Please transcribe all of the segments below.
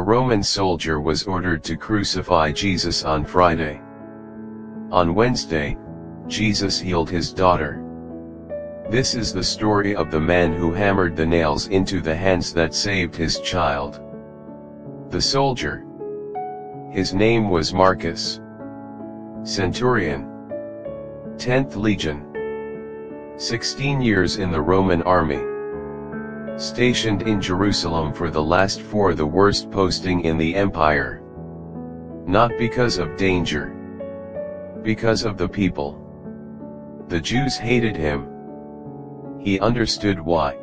Roman soldier was ordered to crucify Jesus on Friday. On Wednesday, Jesus healed his daughter. This is the story of the man who hammered the nails into the hands that saved his child. The soldier. His name was Marcus. Centurion. 10th Legion. 16 years in the Roman army. Stationed in Jerusalem for the last 4, the worst posting in the empire. Not because of danger. Because of the people. The Jews hated him. He understood why.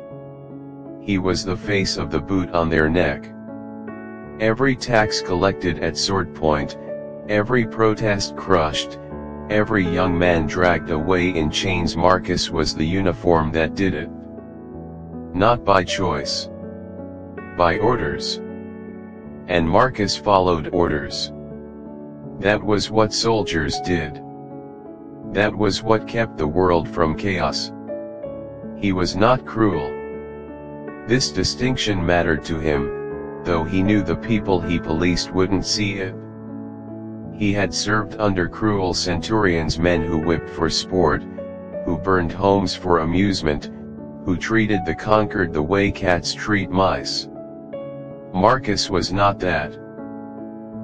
He was the face of the boot on their neck. Every tax collected at sword point, every protest crushed, every young man dragged away in chains. Marcus was the uniform that did it. Not by choice. By orders. And Marcus followed orders. That was what soldiers did. That was what kept the world from chaos. He was not cruel. This distinction mattered to him, though he knew the people he policed wouldn't see it. He had served under cruel centurions, men who whipped for sport, who burned homes for amusement, who treated the conquered the way cats treat mice. Marcus was not that.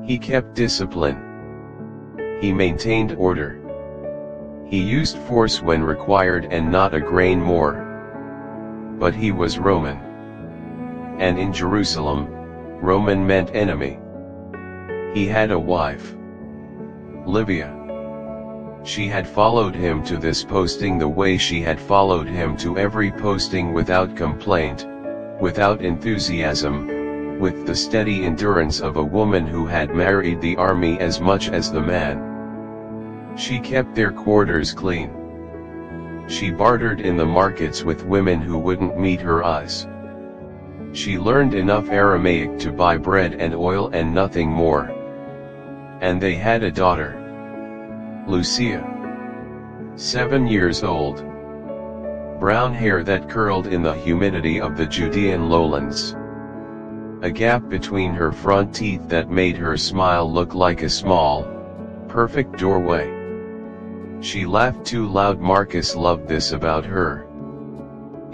He kept discipline. He maintained order. He used force when required and not a grain more. But he was Roman. And in Jerusalem, Roman meant enemy. He had a wife. Livia. She had followed him to this posting the way she had followed him to every posting, without complaint, without enthusiasm, with the steady endurance of a woman who had married the army as much as the man. She kept their quarters clean. She bartered in the markets with women who wouldn't meet her eyes. She learned enough Aramaic to buy bread and oil and nothing more. And they had a daughter, Lucia. 7 years old. Brown hair that curled in the humidity of the Judean lowlands. A gap between her front teeth that made her smile look like a small, perfect doorway. She laughed too loud. Marcus loved this about her.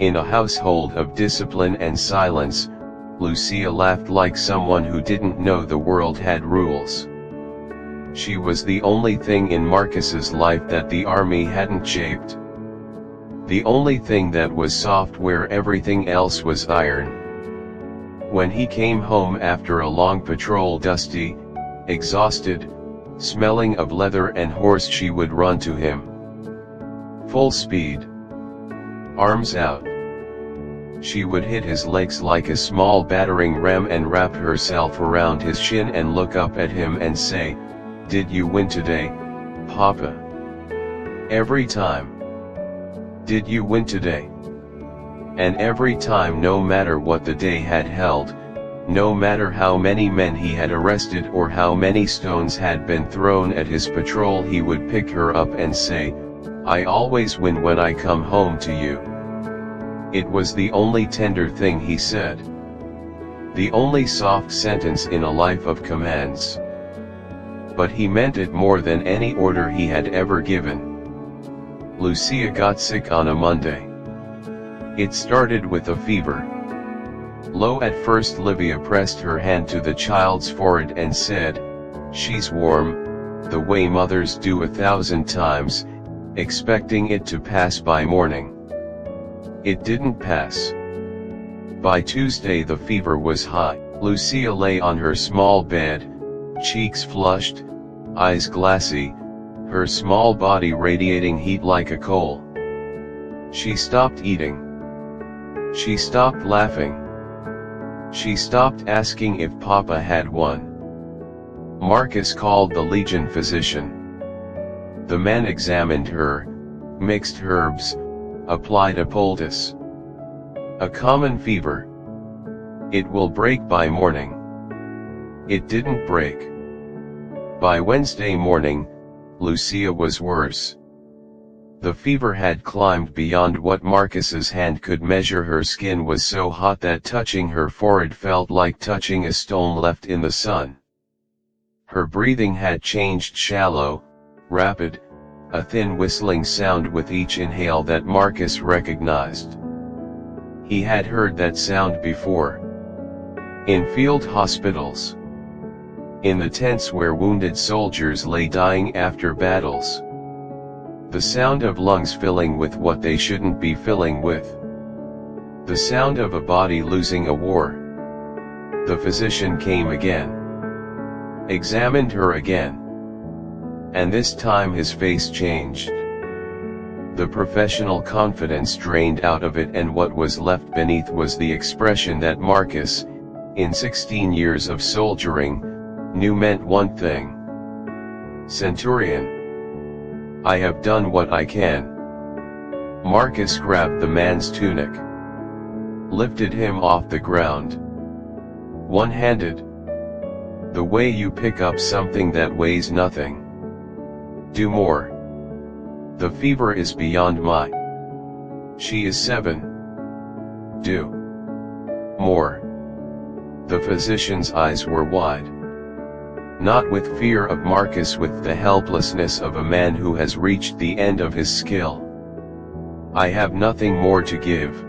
In a household of discipline and silence, Lucia laughed like someone who didn't know the world had rules. She was the only thing in Marcus's life that the army hadn't shaped. The only thing that was soft where everything else was iron. When he came home after a long patrol, dusty, exhausted, smelling of leather and horse, she would run to him. Full speed. Arms out. She would hit his legs like a small battering ram and wrap herself around his shin and look up at him and say, "Did you win today, Papa?" Every time. Did you win today? And every time, no matter what the day had held, no matter how many men he had arrested or how many stones had been thrown at his patrol, he would pick her up and say, "I always win when I come home to you." It was the only tender thing he said. The only soft sentence in a life of commands. But he meant it more than any order he had ever given. Lucia got sick on a Monday. It started with a fever. Low at first, Livia pressed her hand to the child's forehead and said, "She's warm," the way mothers do 1,000 times, expecting it to pass by morning. It didn't pass. By Tuesday the fever was high. Lucia lay on her small bed, cheeks flushed, eyes glassy, her small body radiating heat like a coal. She stopped eating. She stopped laughing. She stopped asking if Papa had won. Marcus called the Legion physician. The man examined her, mixed herbs, applied a poultice. "A common fever. It will break by morning." It didn't break. By Wednesday morning, Lucia was worse. The fever had climbed beyond what Marcus's hand could measure. Her skin was so hot that touching her forehead felt like touching a stone left in the sun. Her breathing had changed shallow, rapid, a thin whistling sound with each inhale that Marcus recognized. He had heard that sound before. In field hospitals. In the tents where wounded soldiers lay dying after battles. The sound of lungs filling with what they shouldn't be filling with. The sound of a body losing a war. The physician came again. Examined her again. And this time his face changed. The professional confidence drained out of it, and what was left beneath was the expression that Marcus, in 16 years of soldiering, knew meant one thing. Centurion. I have done what I can. Marcus grabbed the man's tunic. Lifted him off the ground. One-handed. The way you pick up something that weighs nothing. Do more. The fever is beyond my. She is 7. Do more. The physician's eyes were wide. Not with fear of Marcus, with the helplessness of a man who has reached the end of his skill. I have nothing more to give.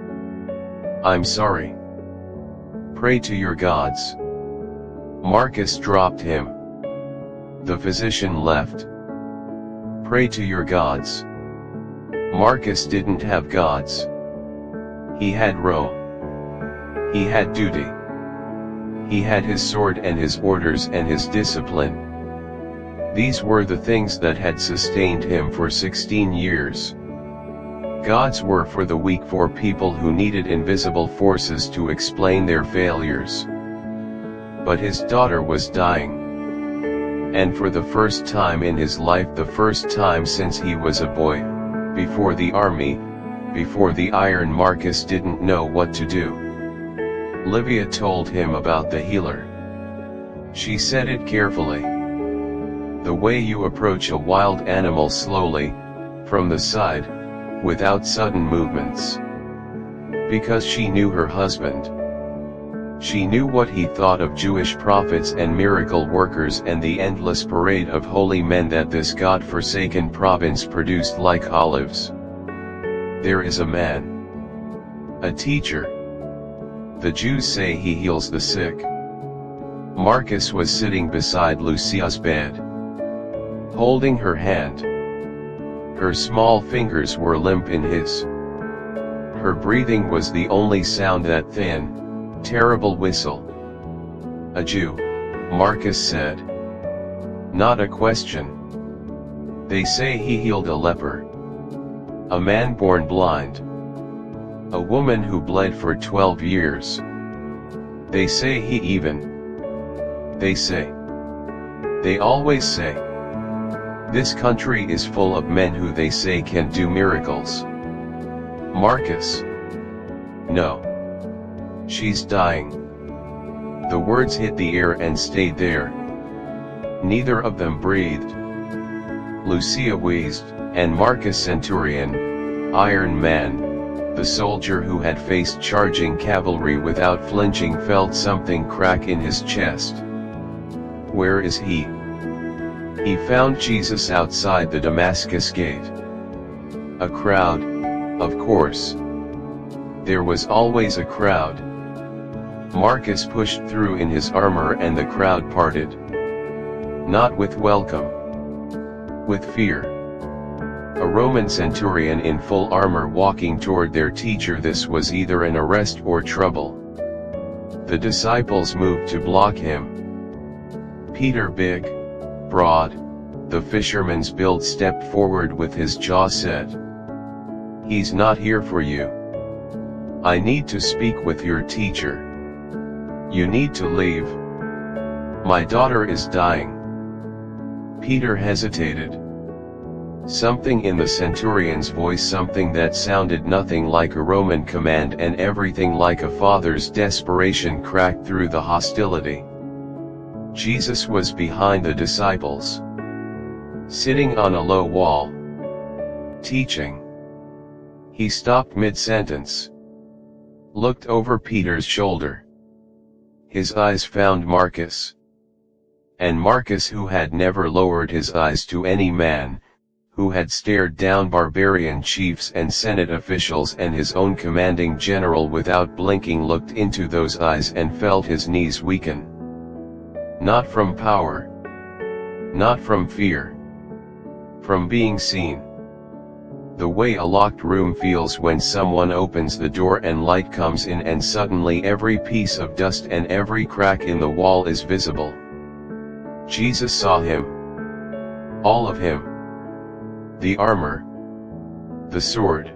I'm sorry. Pray to your gods. Marcus dropped him. The physician left. Pray to your gods. Marcus didn't have gods. He had Rome. He had duty. He had his sword and his orders and his discipline. These were the things that had sustained him for 16 years. Gods were for the weak, for people who needed invisible forces to explain their failures. But his daughter was dying. And for the first time in his life, the first time since he was a boy, before the army, before the iron, Marcus didn't know what to do. Livia told him about the healer. She said it carefully. The way you approach a wild animal slowly, from the side, without sudden movements. Because she knew her husband. She knew what he thought of Jewish prophets and miracle workers and the endless parade of holy men that this God-forsaken province produced like olives. There is a man. A teacher. The Jews say he heals the sick. Marcus was sitting beside Lucia's bed, holding her hand. Her small fingers were limp in his. Her breathing was the only sound, that thin, terrible whistle. A Jew, Marcus said. Not a question. They say he healed a leper. A man born blind. A woman who bled for 12 years. They say he even. They say. They always say. This country is full of men who they say can do miracles. Marcus. No. She's dying. The words hit the air and stayed there. Neither of them breathed. Lucia wheezed, and Marcus, centurion, Iron Man, the soldier who had faced charging cavalry without flinching, felt something crack in his chest. Where is he? He found Jesus outside the Damascus gate. A crowd, of course. There was always a crowd. Marcus pushed through in his armor and the crowd parted. Not with welcome. With fear. A Roman centurion in full armor walking toward their teacher. This was either an arrest or trouble. The disciples moved to block him. Peter, big, broad, the fisherman's build, stepped forward with his jaw set. He's not here for you. I need to speak with your teacher. You need to leave. My daughter is dying. Peter hesitated. Something in the centurion's voice, something that sounded nothing like a Roman command and everything like a father's desperation, cracked through the hostility. Jesus was behind the disciples, sitting on a low wall. teaching. He stopped mid-sentence, looked over Peter's shoulder. His eyes found Marcus. And Marcus, who had never lowered his eyes to any man, who had stared down barbarian chiefs and senate officials and his own commanding general without blinking, looked into those eyes and felt his knees weaken. Not from power, not from fear, from being seen. The way a locked room feels when someone opens the door and light comes in and suddenly every piece of dust and every crack in the wall is visible. Jesus saw him. All of him. The armor, the sword,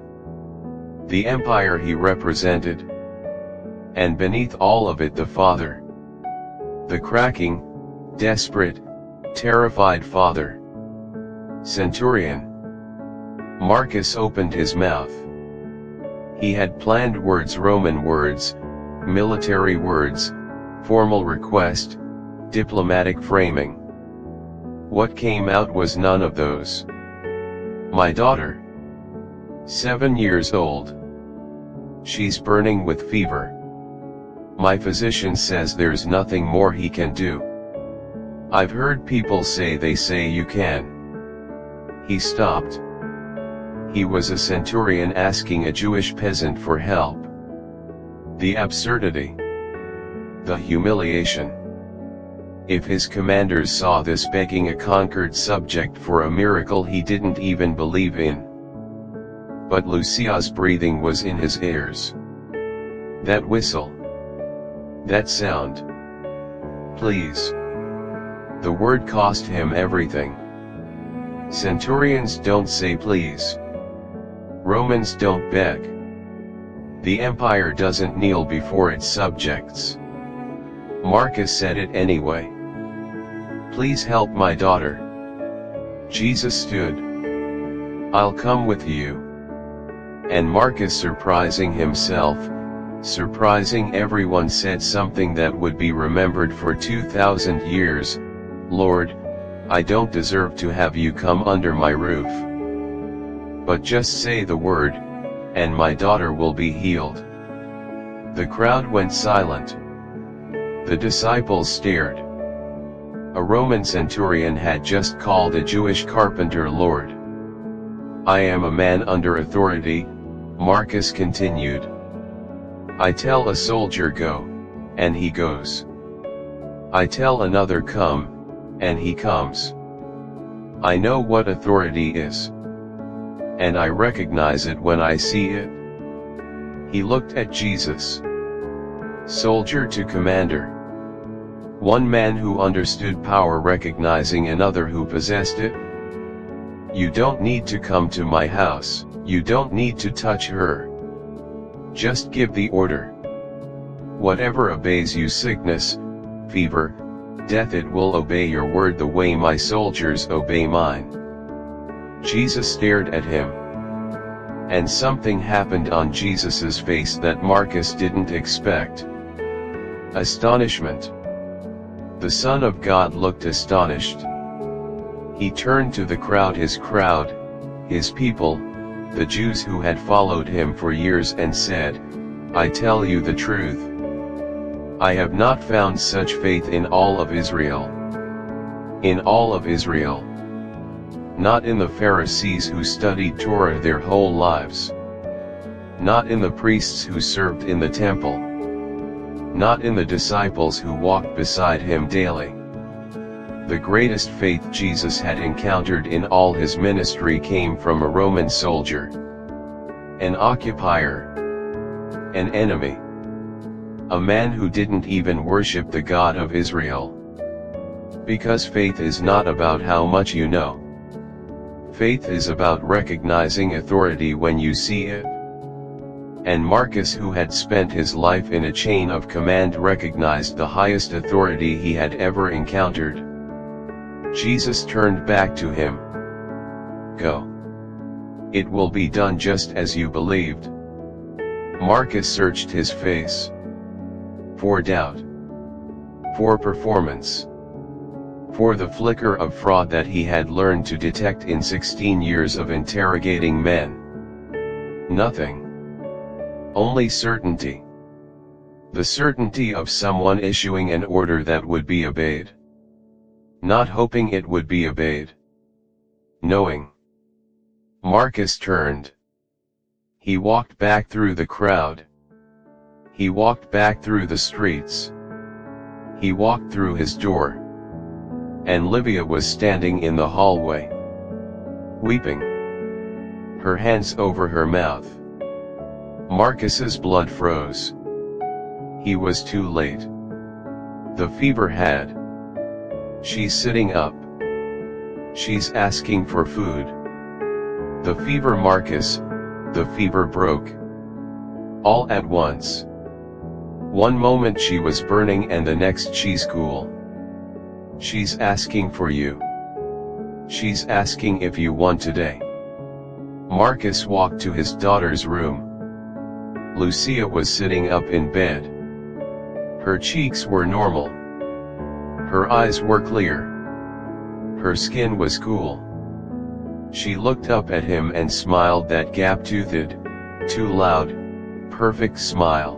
the empire he represented, and beneath all of it the Father. The cracking, desperate, terrified Father. Centurion. Marcus opened his mouth. He had planned words, Roman words, military words, formal request, diplomatic framing. What came out was none of those. My daughter. 7 years old. She's burning with fever. My physician says there's nothing more he can do. I've heard people say you can. He stopped. He was a centurion asking a Jewish peasant for help. The absurdity. The humiliation. If his commanders saw this begging a conquered subject for a miracle he didn't even believe in. But Lucia's breathing was in his ears. That whistle. That sound. Please. The word cost him everything. Centurions don't say please. Romans don't beg. The empire doesn't kneel before its subjects. Marcus said it anyway. Please help my daughter. Jesus stood. I'll come with you. And Marcus, surprising himself, surprising everyone, said something that would be remembered for 2,000 years. Lord, I don't deserve to have you come under my roof. But just say the word, and my daughter will be healed. The crowd went silent. The disciples stared. A Roman centurion had just called a Jewish carpenter Lord. I am a man under authority, Marcus continued. I tell a soldier go, and he goes. I tell another come, and he comes. I know what authority is. And I recognize it when I see it. He looked at Jesus. Soldier to commander. One man who understood power recognizing another who possessed it. You don't need to come to my house, you don't need to touch her. Just give the order. Whatever obeys you, sickness, fever, death, it will obey your word the way my soldiers obey mine. Jesus stared at him. And something happened on Jesus's face that Marcus didn't expect. Astonishment. The Son of God looked astonished. He turned to the crowd, his people, the Jews who had followed him for years, and said, I tell you the truth. I have not found such faith in all of Israel. In all of Israel. Not in the Pharisees who studied Torah their whole lives. Not in the priests who served in the temple. Not in the disciples who walked beside him daily. The greatest faith Jesus had encountered in all his ministry came from a Roman soldier. An occupier. An enemy. A man who didn't even worship the God of Israel. Because faith is not about how much you know. Faith is about recognizing authority when you see it. And Marcus, who had spent his life in a chain of command, recognized the highest authority he had ever encountered. Jesus turned back to him. Go. It will be done just as you believed. Marcus searched his face. For doubt. For performance. for the flicker of fraud that he had learned to detect in 16 years of interrogating men. Nothing. Only certainty. The certainty of someone issuing an order that would be obeyed. Not hoping it would be obeyed. Knowing. Marcus turned. He walked back through the crowd. He walked back through the streets. He walked through his door. And Livia was standing in the hallway, weeping, her hands over her mouth. Marcus's blood froze. He was too late. The fever had. She's sitting up. She's asking for food. The fever, Marcus, the fever broke. All at once. One moment she was burning and the next she's cool. She's asking for you. She's asking if you want today. Marcus walked to his daughter's room. Lucia was sitting up in bed. Her cheeks were normal. Her eyes were clear. Her skin was cool. She looked up at him and smiled that gap-toothed, too loud, perfect smile.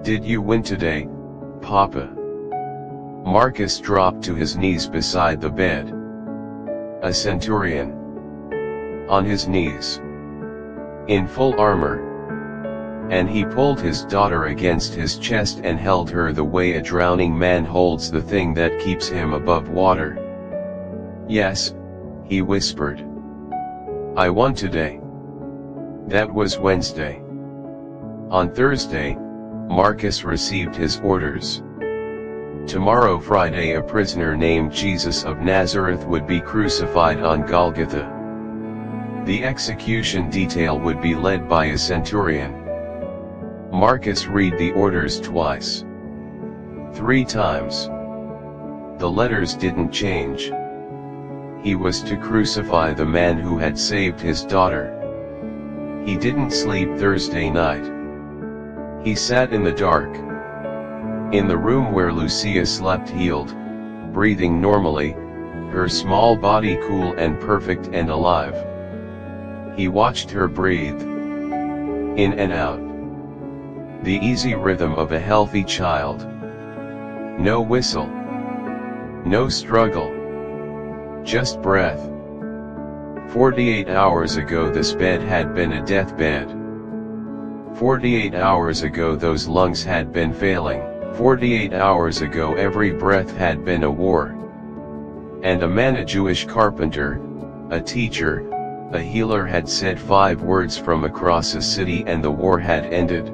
Did you win today, Papa? Marcus dropped to his knees beside the bed. A centurion. On his knees. In full armor. And he pulled his daughter against his chest and held her the way a drowning man holds the thing that keeps him above water. Yes, he whispered. I won today. That was Wednesday. On Thursday, Marcus received his orders. Tomorrow, Friday, a prisoner named Jesus of Nazareth would be crucified on Golgotha. The execution detail would be led by a centurion. Marcus read the orders twice. 3 times. The letters didn't change. He was to crucify the man who had saved his daughter. He didn't sleep Thursday night. He sat in the dark. In the room where Lucia slept, healed, breathing normally, her small body cool and perfect and alive. He watched her breathe. In and out. The easy rhythm of a healthy child. No whistle. No struggle. Just breath. 48 hours ago this bed had been a deathbed. 48 hours ago those lungs had been failing. 48 hours ago every breath had been a war. And a man, a Jewish carpenter, a teacher, a healer, had said 5 words from across a city and the war had ended.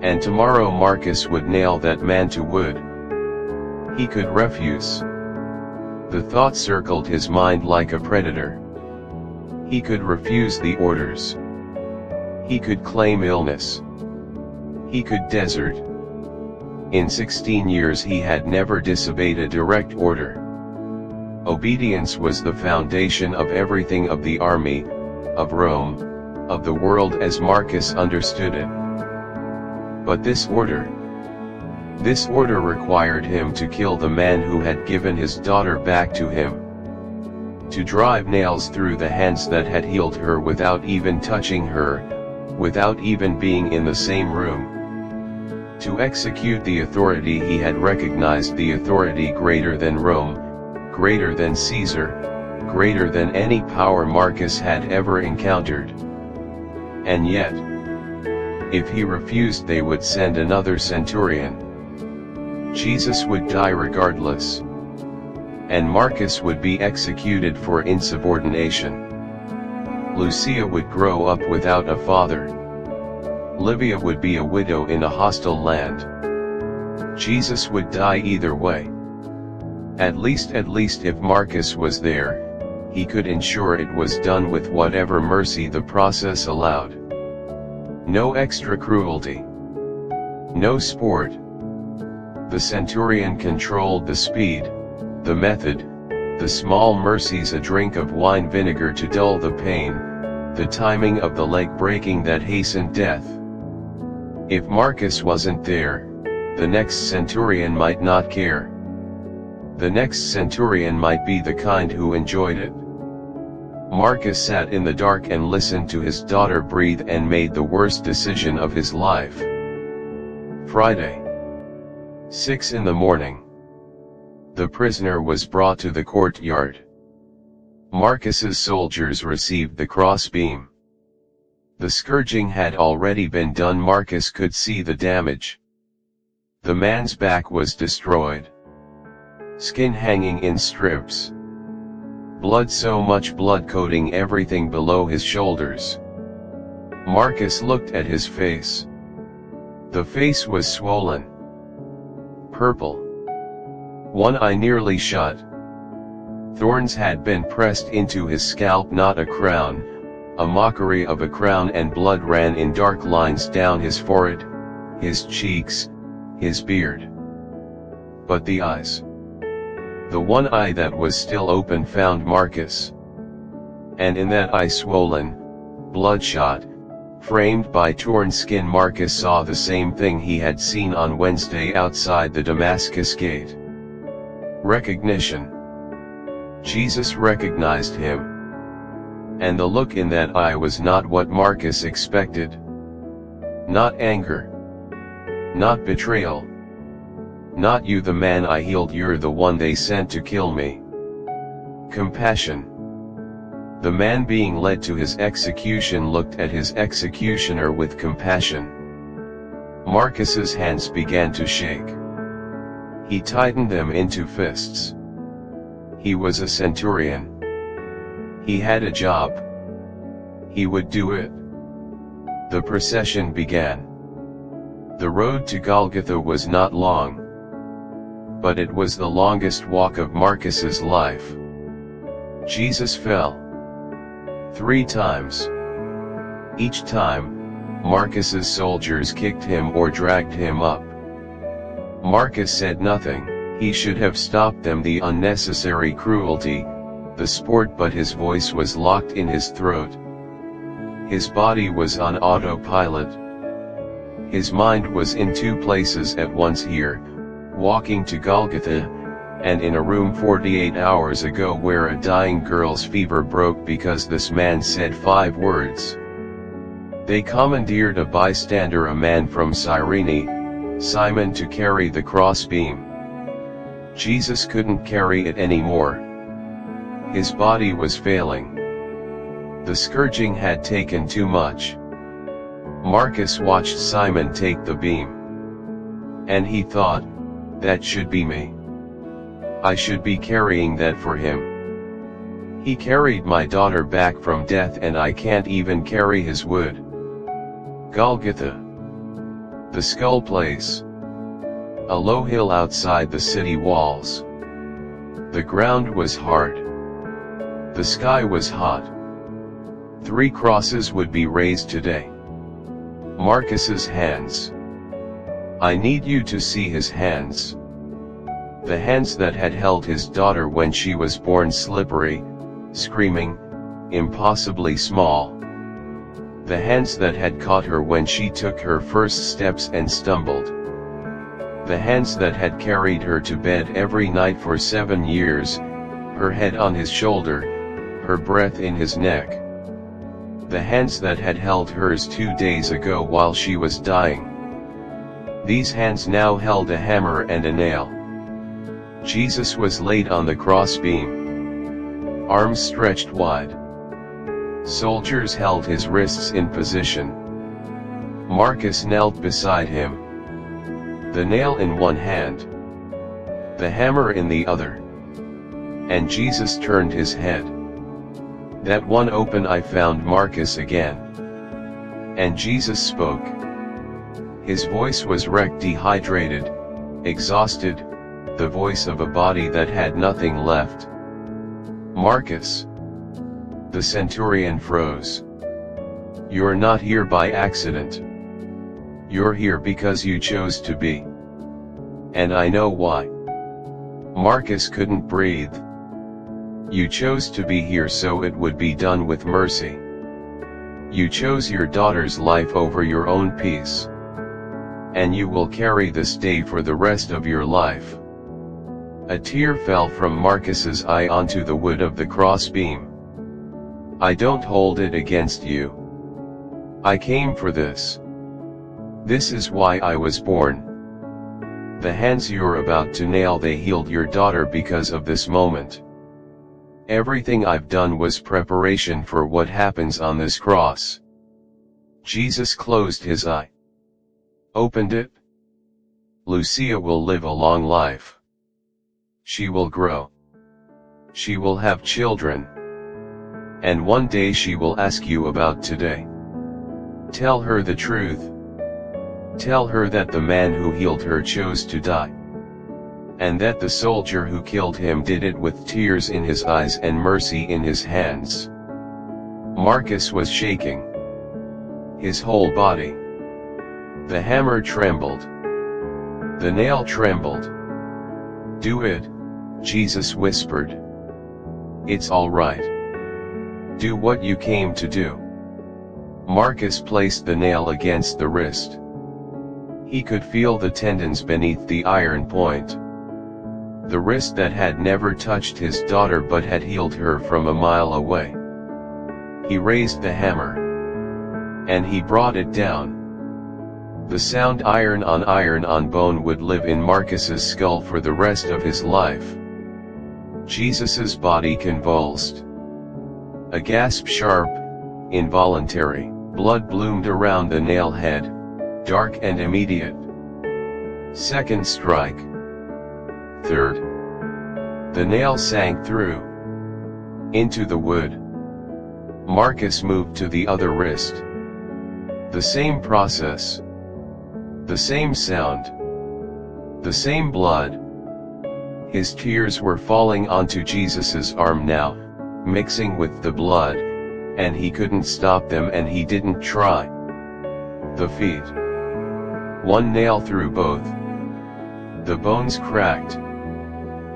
And tomorrow Marcus would nail that man to wood. He could refuse. The thought circled his mind like a predator. He could refuse the orders. He could claim illness. He could desert. In 16 years he had never disobeyed a direct order. Obedience was the foundation of everything, of the army, of Rome, of the world as Marcus understood it. But this order required him to kill the man who had given his daughter back to him. To drive nails through the hands that had healed her without even touching her, without even being in the same room. To execute the authority he had recognized, the authority greater than Rome, greater than Caesar, greater than any power Marcus had ever encountered. And yet, if he refused, they would send another centurion. Jesus would die regardless. And Marcus would be executed for insubordination. Lucia would grow up without a father. Livia would be a widow in a hostile land. Jesus would die either way. At least if Marcus was there, he could ensure it was done with whatever mercy the process allowed. No extra cruelty. No sport. The centurion controlled the speed, the method, the small mercies, a drink of wine vinegar to dull the pain, the timing of the leg breaking that hastened death. If Marcus wasn't there, the next centurion might not care. The next centurion might be the kind who enjoyed it. Marcus sat in the dark and listened to his daughter breathe and made the worst decision of his life. Friday, 6 in the morning. The prisoner was brought to the courtyard. Marcus's soldiers received the crossbeam. The scourging had already been done. Marcus could see the damage. The man's back was destroyed. Skin hanging in strips. Blood, so much blood coating everything below his shoulders. Marcus looked at his face. The face was swollen. Purple. One eye nearly shut. Thorns had been pressed into his scalp, not a crown, a mockery of a crown, and blood ran in dark lines down his forehead, his cheeks, his beard. But the eyes. The one eye that was still open found Marcus. And in that eye, swollen, bloodshot, framed by torn skin, Marcus saw the same thing he had seen on Wednesday outside the Damascus gate. Recognition. Jesus recognized him. And the look in that eye was not what Marcus expected. Not anger. Not betrayal. Not you, the man I healed, you're the one they sent to kill me. Compassion. The man being led to his execution looked at his executioner with compassion. Marcus's hands began to shake. He tightened them into fists. He was a centurion. He had a job. He would do it. The procession began. The road to Golgotha was not long. But it was the longest walk of Marcus's life. Jesus fell 3 times. Each time, Marcus's soldiers kicked him or dragged him up. Marcus said nothing. He should have stopped them, the unnecessary cruelty, the sport, but his voice was locked in his throat. His body was on autopilot. His mind was in 2 places at once, here, walking to Golgotha, and in a room 48 hours ago where a dying girl's fever broke because this man said 5 words. They commandeered a bystander, a man from Cyrene, Simon, to carry the crossbeam. Jesus couldn't carry it anymore. His body was failing. The scourging had taken too much. Marcus watched Simon take the beam. And he thought, that should be me. I should be carrying that for him. He carried my daughter back from death and I can't even carry his wood. Golgotha. The skull place. A low hill outside the city walls. The ground was hard. The sky was hot. 3 crosses would be raised today. Marcus's hands. I need you to see his hands. The hands that had held his daughter when she was born, slippery, screaming, impossibly small. The hands that had caught her when she took her first steps and stumbled. The hands that had carried her to bed every night for 7 years, her head on his shoulder, her breath in his neck. The hands that had held hers 2 days ago while she was dying. These hands now held a hammer and a nail. Jesus was laid on the crossbeam. Arms stretched wide. Soldiers held his wrists in position. Marcus knelt beside him. The nail in one hand. The hammer in the other. And Jesus turned his head. That one open eye found Marcus again. And Jesus spoke. His voice was wrecked, dehydrated, exhausted, the voice of a body that had nothing left. Marcus. The centurion froze. You're not here by accident. You're here because you chose to be. And I know why. Marcus couldn't breathe. You chose to be here so it would be done with mercy. You chose your daughter's life over your own peace. And you will carry this day for the rest of your life. A tear fell from Marcus's eye onto the wood of the crossbeam. "I don't hold it against you. I came for this. This is why I was born. The hands you're about to nail, they healed your daughter because of this moment. Everything I've done was preparation for what happens on this cross." Jesus closed his eye. Opened it. "Lucia will live a long life. She will grow. She will have children. And one day she will ask you about today. Tell her the truth. Tell her that the man who healed her chose to die. And that the soldier who killed him did it with tears in his eyes and mercy in his hands." Marcus was shaking. His whole body. The hammer trembled. The nail trembled. "Do it," Jesus whispered. "It's all right. Do what you came to do." Marcus placed the nail against the wrist. He could feel the tendons beneath the iron point. The wrist that had never touched his daughter but had healed her from a mile away. He raised the hammer. And he brought it down. The sound iron on bone would live in Marcus's skull for the rest of his life. Jesus's body convulsed. A gasp, sharp, involuntary. Blood bloomed around the nail head, dark and immediate. Second strike. Third. The nail sank through. Into the wood. Marcus moved to the other wrist. The same process. The same sound. The same blood. His tears were falling onto Jesus's arm now, mixing with the blood, and he couldn't stop them, and he didn't try. The feet. One nail through both. The bones cracked.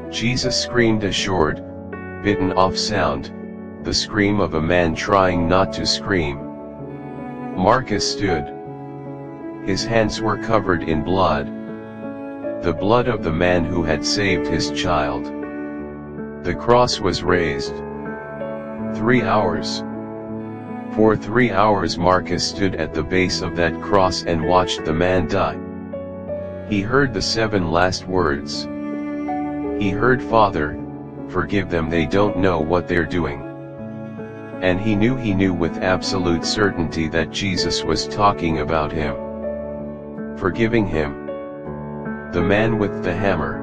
Jesus screamed a short, bitten off sound, the scream of a man trying not to scream. Marcus stood. His hands were covered in blood. The blood of the man who had saved his child. The cross was raised. 3 hours. For 3 hours Marcus stood at the base of that cross and watched the man die. He heard the 7 last words. He heard, "Father, forgive them, they don't know what they're doing." And he knew with absolute certainty that Jesus was talking about him. Forgiving him. The man with the hammer.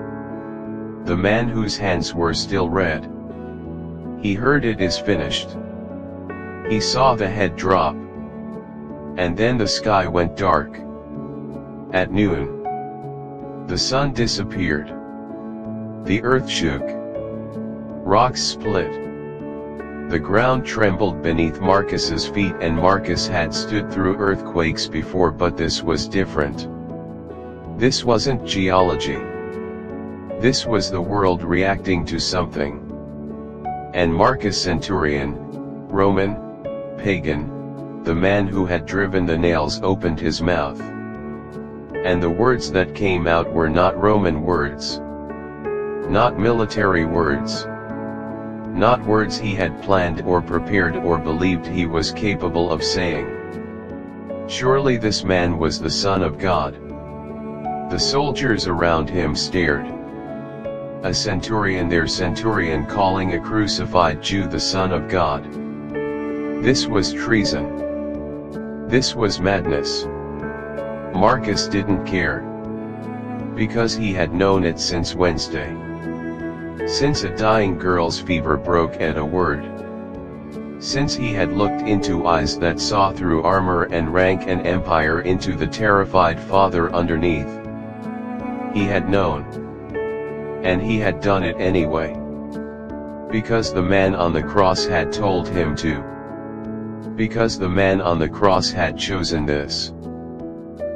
The man whose hands were still red. He heard, "It is finished." He saw the head drop. And then the sky went dark. At noon. The sun disappeared. The earth shook. Rocks split. The ground trembled beneath Marcus's feet, and Marcus had stood through earthquakes before, but this was different. This wasn't geology. This was the world reacting to something. And Marcus, centurion, Roman, pagan, the man who had driven the nails, opened his mouth. And the words that came out were not Roman words. Not military words. Not words he had planned or prepared or believed he was capable of saying. Surely this man was the Son of God. The soldiers around him stared. A centurion, their centurion, calling a crucified Jew the Son of God. This was treason. This was madness. Marcus didn't care. Because he had known it since Wednesday. Since a dying girl's fever broke at a word. Since he had looked into eyes that saw through armor and rank and empire into the terrified Father underneath. He had known. And he had done it anyway. Because the man on the cross had told him to. Because the man on the cross had chosen this.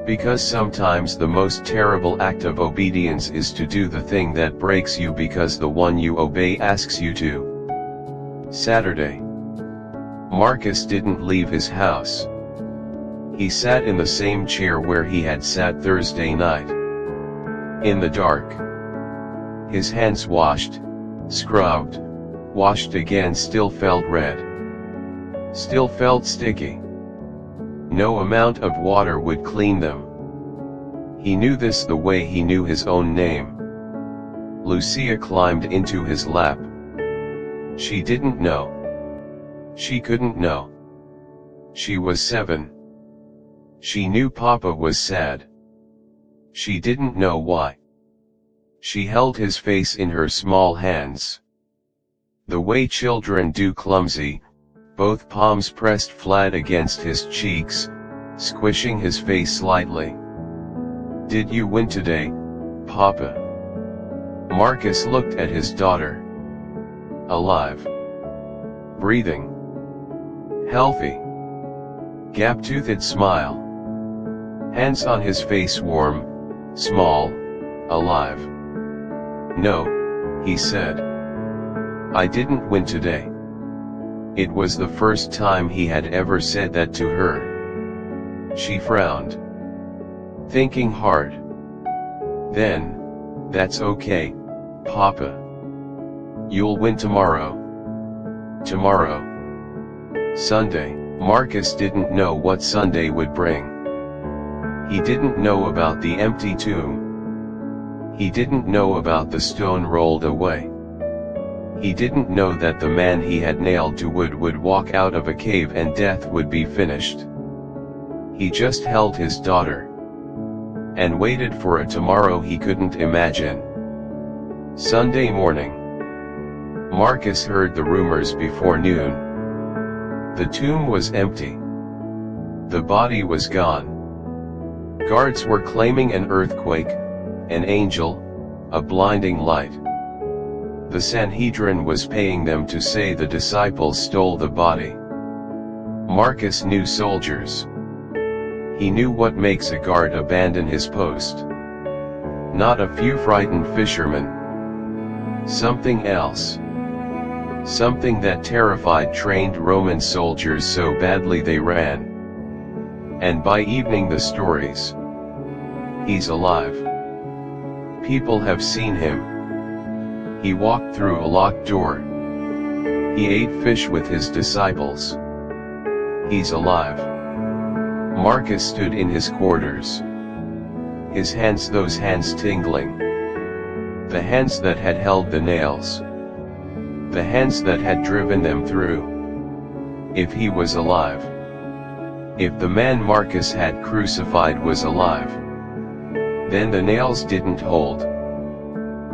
Because sometimes the most terrible act of obedience is to do the thing that breaks you because the one you obey asks you to. Saturday. Marcus didn't leave his house. He sat in the same chair where he had sat Thursday night. In the dark. His hands washed, scrubbed, washed again, still felt red. Still felt sticky. No amount of water would clean them. He knew this the way he knew his own name. Lucia climbed into his lap. She didn't know. She couldn't know. She was 7. She knew Papa was sad. She didn't know why. She held his face in her small hands. The way children do, clumsy, both palms pressed flat against his cheeks, squishing his face slightly. "Did you win today, Papa?" Marcus looked at his daughter. Alive. Breathing. Healthy. Gap-toothed smile. Hands on his face, warm, small, alive. "No," he said. "I didn't win today." It was the first time he had ever said that to her. She frowned. Thinking hard. Then, "That's okay, Papa. You'll win tomorrow." Tomorrow. Sunday. Marcus didn't know what Sunday would bring. He didn't know about the empty tomb. He didn't know about the stone rolled away. He didn't know that the man he had nailed to wood would walk out of a cave and death would be finished. He just held his daughter and waited for a tomorrow he couldn't imagine. Sunday morning. Marcus heard the rumors before noon. The tomb was empty. The body was gone. Guards were claiming an earthquake, an angel, a blinding light. The Sanhedrin was paying them to say the disciples stole the body. Marcus knew soldiers. He knew what makes a guard abandon his post. Not a few frightened fishermen. Something else. Something that terrified trained Roman soldiers so badly they ran. And by evening the stories. He's alive. People have seen him. He walked through a locked door. He ate fish with his disciples. He's alive. Marcus stood in his quarters. His hands, those hands tingling. The hands that had held the nails. The hands that had driven them through. If he was alive. If the man Marcus had crucified was alive. Then the nails didn't hold.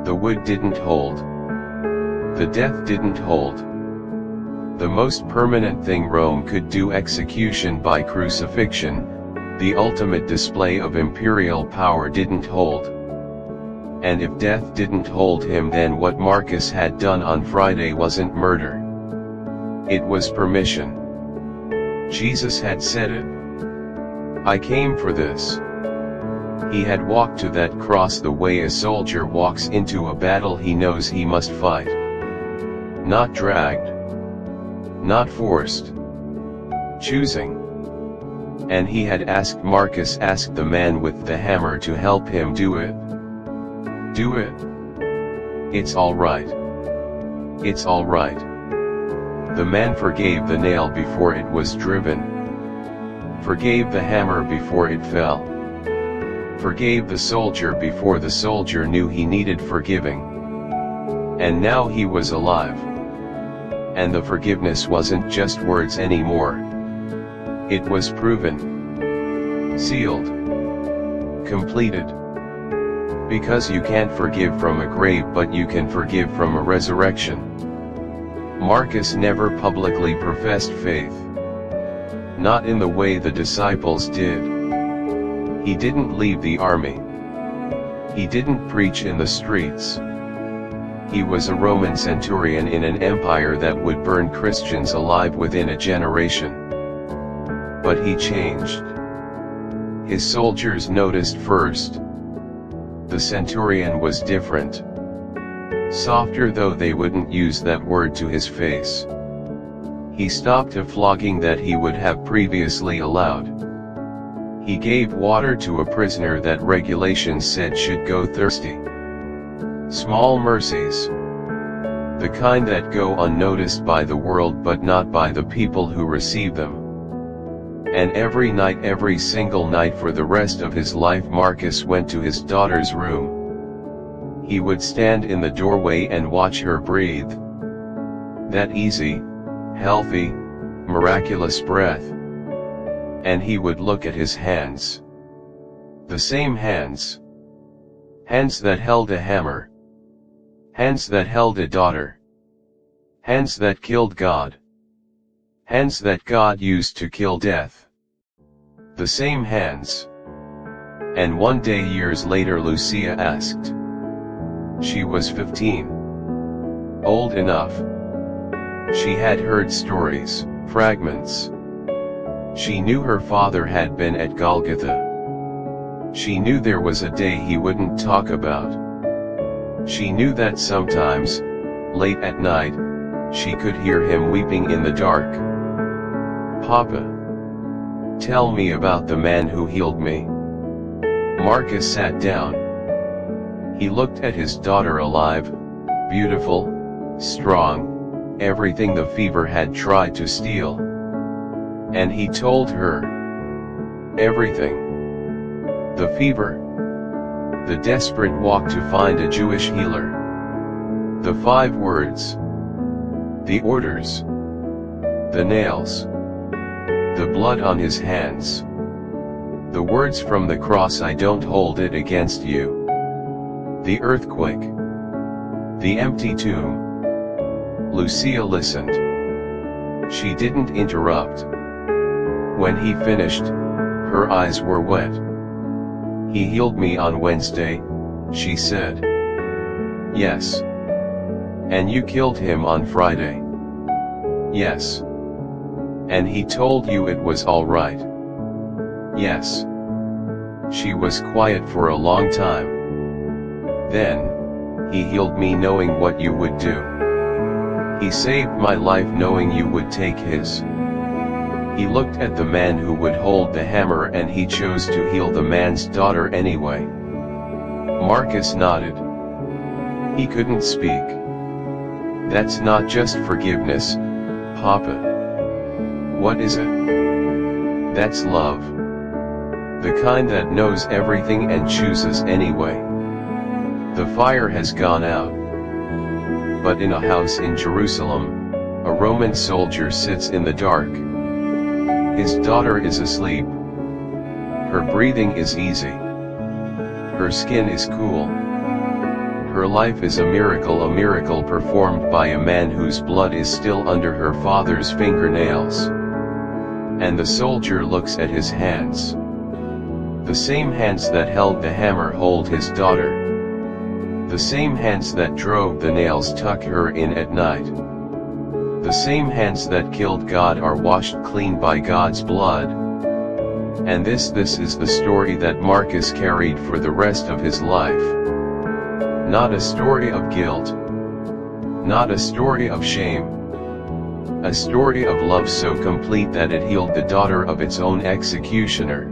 The wood didn't hold. The death didn't hold. The most permanent thing Rome could do, execution by crucifixion, the ultimate display of imperial power, didn't hold. And if death didn't hold him, then what Marcus had done on Friday wasn't murder. It was permission. Jesus had said it. "I came for this." He had walked to that cross the way a soldier walks into a battle he knows he must fight. Not dragged. Not forced. Choosing. And he had asked Marcus, asked the man with the hammer, to help him do it. Do it. It's all right. It's all right. The man forgave the nail before it was driven. Forgave the hammer before it fell. Forgave the soldier before the soldier knew he needed forgiving. And now he was alive. And the forgiveness wasn't just words anymore. It was proven. Sealed. Completed. Because you can't forgive from a grave, but you can forgive from a resurrection. Marcus never publicly professed faith. Not in the way the disciples did. He didn't leave the army. He didn't preach in the streets. He was a Roman centurion in an empire that would burn Christians alive within a generation. But he changed. His soldiers noticed first. The centurion was different. Softer, though they wouldn't use that word to his face. He stopped a flogging that he would have previously allowed. He gave water to a prisoner that regulations said should go thirsty. Small mercies. The kind that go unnoticed by the world but not by the people who receive them. And every night, every single night for the rest of his life, Marcus went to his daughter's room. He would stand in the doorway and watch her breathe. That easy, healthy, miraculous breath. And he would look at his hands. The same hands. Hands that held a hammer. Hands that held a daughter. Hands that killed God. Hands that God used to kill death. The same hands. And one day years later Lucia asked. She was 15. Old enough. She had heard stories, fragments. She knew her father had been at Golgotha. She knew there was a day he wouldn't talk about. She knew that sometimes, late at night, she could hear him weeping in the dark. Papa, tell me about the man who healed me. Marcus sat down. He looked at his daughter, alive, beautiful, strong, everything the fever had tried to steal. And he told her everything. The fever, the desperate walk to find a Jewish healer, the 5 words, the orders, the nails, the blood on his hands, the words from the cross, I don't hold it against you, the earthquake, the empty tomb. Lucia listened. She didn't interrupt. When he finished, her eyes were wet. He healed me on Wednesday, she said. Yes. And you killed him on Friday. Yes. And he told you it was all right. Yes. She was quiet for a long time. Then, he healed me knowing what you would do. He saved my life knowing you would take his. He looked at the man who would hold the hammer and he chose to heal the man's daughter anyway. Marcus nodded. He couldn't speak. That's not just forgiveness, Papa. What is it? That's love. The kind that knows everything and chooses anyway. The fire has gone out. But in a house in Jerusalem, a Roman soldier sits in the dark. His daughter is asleep. Her breathing is easy. Her skin is cool. Her life is a miracle performed by a man whose blood is still under her father's fingernails. And the soldier looks at his hands. The same hands that held the hammer hold his daughter. The same hands that drove the nails tuck her in at night. The same hands that killed God are washed clean by God's blood. And this is the story that Marcus carried for the rest of his life. Not a story of guilt. Not a story of shame. A story of love so complete that it healed the daughter of its own executioner.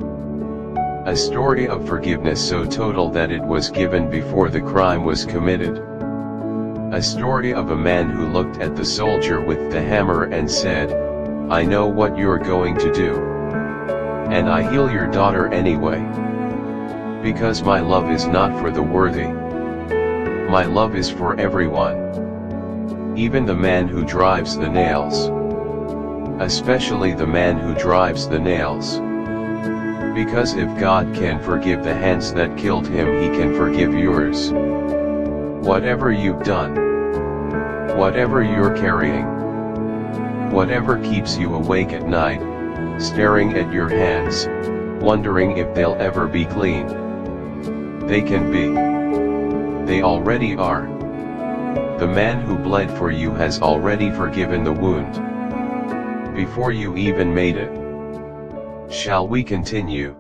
A story of forgiveness so total that it was given before the crime was committed. A story of a man who looked at the soldier with the hammer and said, I know what you're going to do. And I heal your daughter anyway. Because my love is not for the worthy. My love is for everyone. Even the man who drives the nails. Especially the man who drives the nails. Because if God can forgive the hands that killed him, he can forgive yours. Whatever you've done, whatever you're carrying, whatever keeps you awake at night, staring at your hands, wondering if they'll ever be clean. They can be. They already are. The man who bled for you has already forgiven the wound. Before you even made it. Shall we continue?